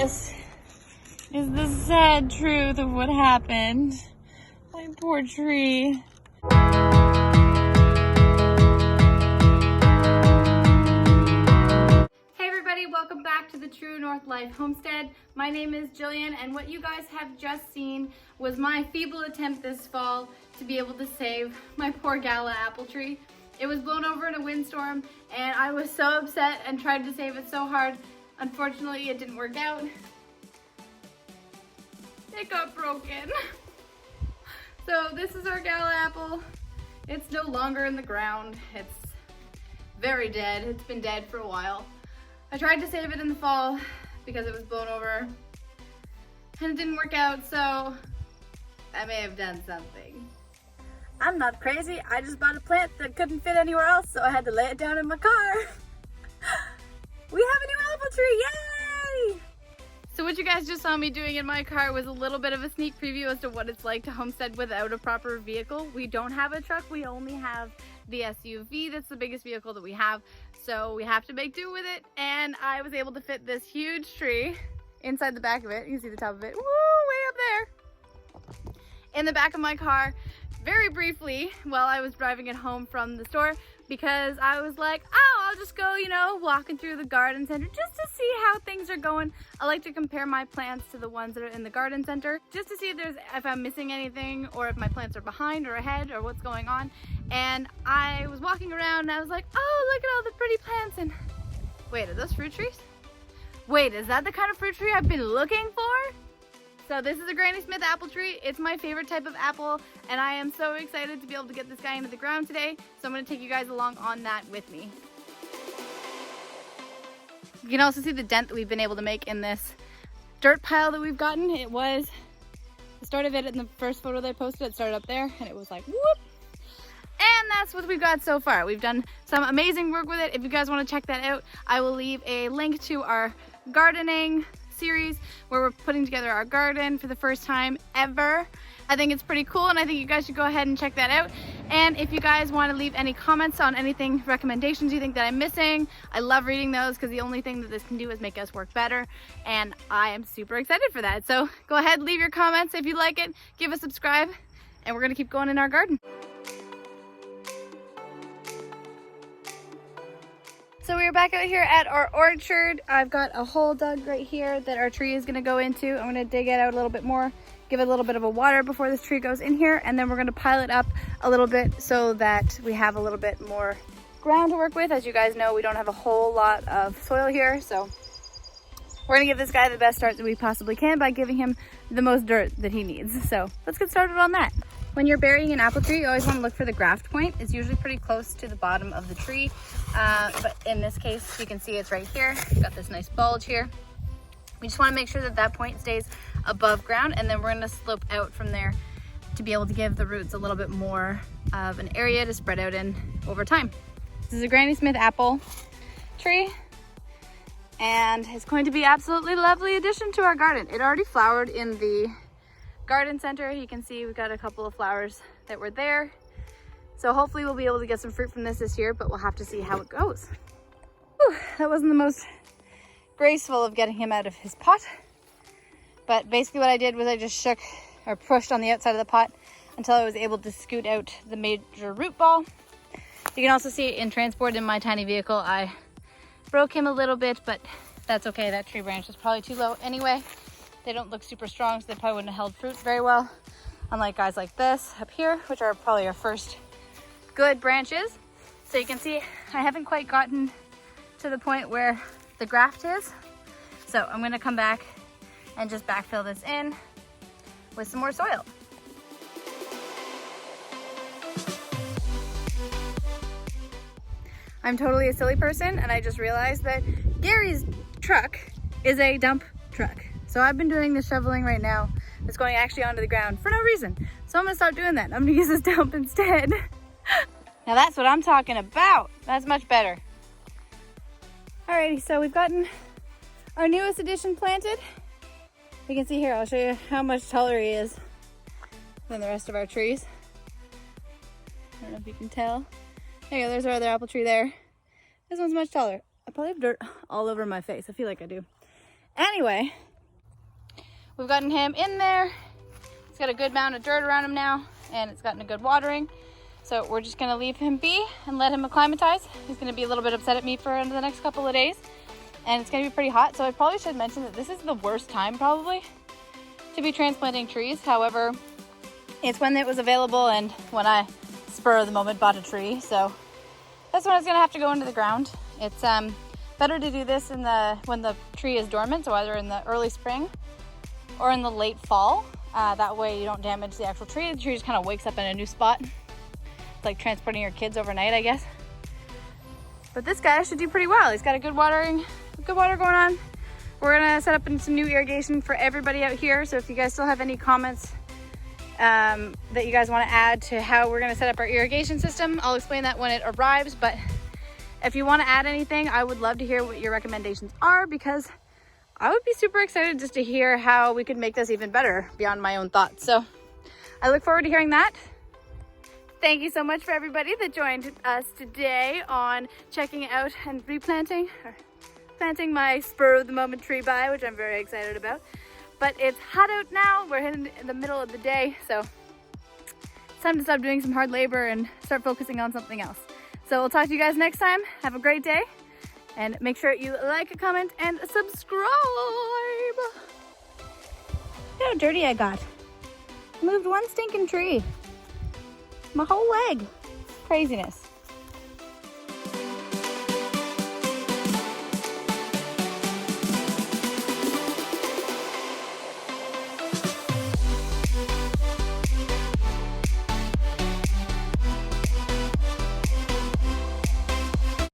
This is the sad truth of what happened. My poor tree. Welcome back to the True North Homestead. My name is Jillian, and what you guys have just seen was my feeble attempt this fall to be able to save my poor Gala apple tree. It was blown over in a windstorm, and I was so upset and tried to save it so hard. Unfortunately, it didn't work out. It got broken. So this is our Gala apple. It's no longer in the ground. It's very dead. It's been dead for a while. I tried to save it in the fall because it was blown over and it didn't work out, so I may have done something. I'm not crazy. I just bought a plant that couldn't fit anywhere else, so I had to lay it down in my car. We have a new apple tree, yay! So what you guys just saw me doing in my car was a little bit of a sneak preview as to what it's like to homestead without a proper vehicle. We don't have a truck, we only have the SUV. That's the biggest vehicle that we have. So we have to make do with it. And I was able to fit this huge tree inside the back of it. You can see the top of it, woo, way up there. In the back of my car, very briefly, while I was driving it home from the store, because I was like, oh, I'll just go, walking through the garden center just to see how things are going. I like to compare my plants to the ones that are in the garden center, just to see if I'm missing anything or if my plants are behind or ahead or what's going on. And I was walking around and I was like, oh, look at all the pretty plants. And wait, are those fruit trees? Wait, is that the kind of fruit tree I've been looking for? So this is a Granny Smith apple tree. It's my favorite type of apple, and I am so excited to be able to get this guy into the ground today. So I'm gonna take you guys along on that with me. You can also see the dent that we've been able to make in this dirt pile that we've gotten. It was the start of it in the first photo that I posted. It started up there, and it was like, whoop. And that's what we've got so far. We've done some amazing work with it. If you guys wanna check that out, I will leave a link to our gardening series where we're putting together our garden for the first time ever. I think it's pretty cool, and I think you guys should go ahead and check that out. And if you guys want to leave any comments on anything, recommendations you think that I'm missing, I love reading those because the only thing that this can do is make us work better, and I am super excited for that. So go ahead, leave your comments if you like it, give a subscribe, and we're gonna keep going in our garden. So we're back out here at our orchard. I've got a hole dug right here that our tree is gonna go into. I'm gonna dig it out a little bit more, give it a little bit of a water before this tree goes in here, and then we're gonna pile it up a little bit so that we have a little bit more ground to work with. As you guys know, we don't have a whole lot of soil here, so we're gonna give this guy the best start that we possibly can by giving him the most dirt that he needs. So let's get started on that. When you're burying an apple tree, you always want to look for the graft point. It's usually pretty close to the bottom of the tree, but in this case, you can see it's right here. We've got this nice bulge here. We just want to make sure that that point stays above ground, and then we're going to slope out from there to be able to give the roots a little bit more of an area to spread out in over time. This is a Granny Smith apple tree, and it's going to be absolutely lovely addition to our garden. It already flowered in the garden center. You can see we've got a couple of flowers that were there. So hopefully we'll be able to get some fruit from this year, but we'll have to see how it goes. Whew, that wasn't the most graceful of getting him out of his pot. But basically what I did was I just shook or pushed on the outside of the pot until I was able to scoot out the major root ball. You can also see in transport in my tiny vehicle, I broke him a little bit, but that's okay. That tree branch is probably too low anyway. They don't look super strong, so they probably wouldn't have held fruit very well. Unlike guys like this up here, which are probably our first good branches. So you can see I haven't quite gotten to the point where the graft is. So I'm gonna come back and just backfill this in with some more soil. I'm totally a silly person, and I just realized that Gary's truck is a dump truck. So I've been doing the shoveling right now. It's going actually onto the ground for no reason. So I'm gonna stop doing that. I'm gonna use this dump instead. Now that's what I'm talking about. That's much better. Alrighty, so we've gotten our newest addition planted. You can see here, I'll show you how much taller he is than the rest of our trees. I don't know if you can tell. There you go, there's our other apple tree there. This one's much taller. I probably have dirt all over my face. I feel like I do. Anyway, we've gotten him in there. He's got a good amount of dirt around him now, and it's gotten a good watering. So we're just gonna leave him be and let him acclimatize. He's gonna be a little bit upset at me for the next couple of days, and it's gonna be pretty hot. So I probably should mention that this is the worst time probably to be transplanting trees. However, it's when it was available and when I spur of the moment bought a tree. So that's when it's gonna have to go into the ground. It's better to do this in when the tree is dormant, so either in the early spring or in the late fall. That way you don't damage the actual tree. The tree just kind of wakes up in a new spot. It's like transporting your kids overnight, I guess. But this guy should do pretty well. He's got a good water going on. We're gonna set up some new irrigation for everybody out here. So if you guys still have any comments that you guys want to add to how we're gonna set up our irrigation system, I'll explain that when it arrives. But if you want to add anything, I would love to hear what your recommendations are, because I would be super excited just to hear how we could make this even better beyond my own thoughts. So I look forward to hearing that. Thank you so much for everybody that joined us today on checking out and replanting or planting my spur of the moment tree by, which I'm very excited about. But it's hot out now. We're in the middle of the day, so it's time to stop doing some hard labor and start focusing on something else. So we'll talk to you guys next time. Have a great day, and make sure you like, comment, and subscribe. Look how dirty I got. I moved one stinking tree. My whole leg. Craziness.